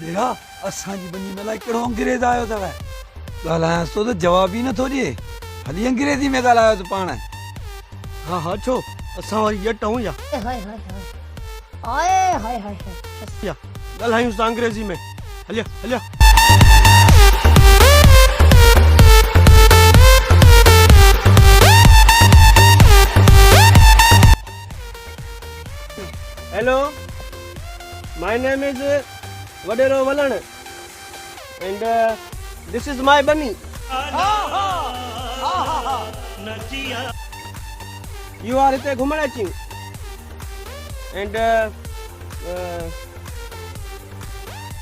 डेरा असांजी बनी में लाइ कहिड़ो अंग्रेज आयो अथव ॻाल्हायांसि थो त जवाब ई नथो ॾिए हली अंग्रेज़ी में ॻाल्हायो त पाण हाँ हाँ छो असां वरी ॼट आहियूं या हाय हाय हाय हाय हाय हाय या ॻाल्हायूं था अंग्रेज़ी में हलिया हलिया Hello, my name is Vadero Valan and this is my bunny. You are here घुमण and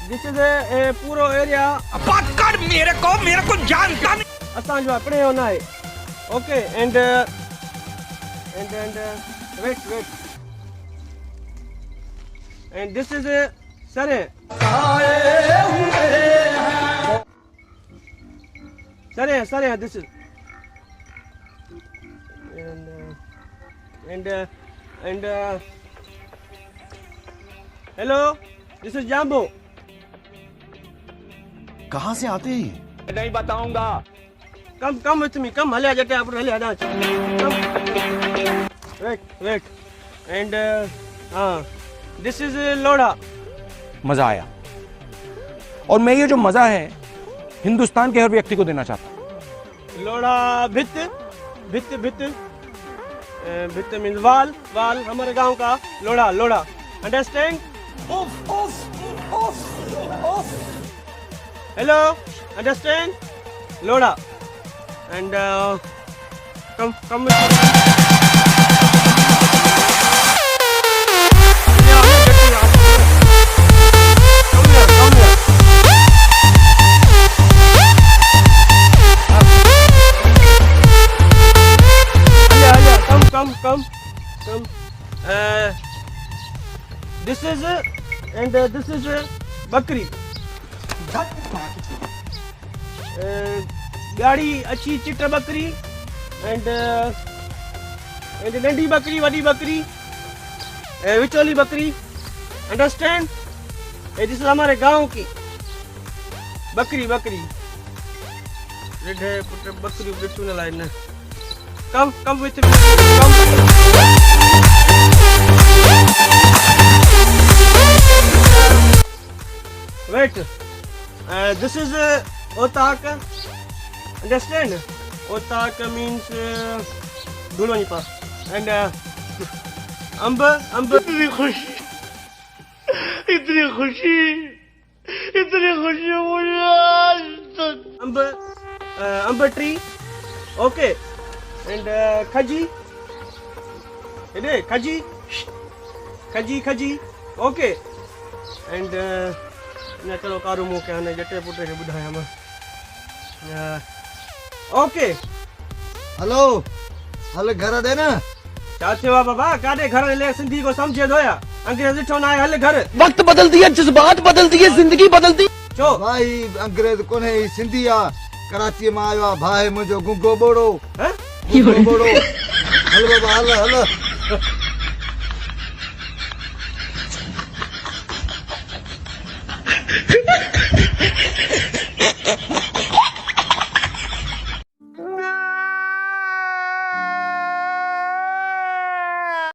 this is a पूरो area. बात कर मेरे को जानता नहीं असां जो अपने होना है. Okay and wait. And this is a Sare. Sare, this is. And hello, this is Jambo. कहाँ से आते हैं ये? नहीं बताऊंगा Come with me. Come, हले जाते आप हले आना. Wait. And this is लोड़ा. मजा आया और मैं ये जो मजा है हिंदुस्तान के हर व्यक्ति को देना चाहता हूँ। लोड़ा भित्त मीन्स वाल हमारे गांव का लोड़ा अंडरस्टैंड हेलो अंडरस्टैंड लोड़ा and come Come. This is this is बकरी. गाड़ी अच्छी चिट बकरी and नंढी बकरी वडी बकरी विचोली बकरी. Understand? This is हमारे गांव की बकरी. रेड है पुत्र बकरी बिट्टू ने line. Come with me. Wait. This is otak. Understand? Otak means dhulwani pa. And amba. इतनी खुशी मुझे. amba tree. Okay. And khaji okay and na chalo karu mo kya ne jate putre ke budhaya ma okay hello हले घर दे ना चाचे वा बाबा काडे घर ले सिंधी को समझे दोया अंग्रेजी ठोना है हले घर वक्त बदल दिया जज्बात बदल दिए जिंदगी बदल दी चो भाई अंग्रेज कोने सिंधी आ कराची में आयो भाई मुझो गुंगो बोड़ो हैं गुंगो बोड़ो हल बाबा हल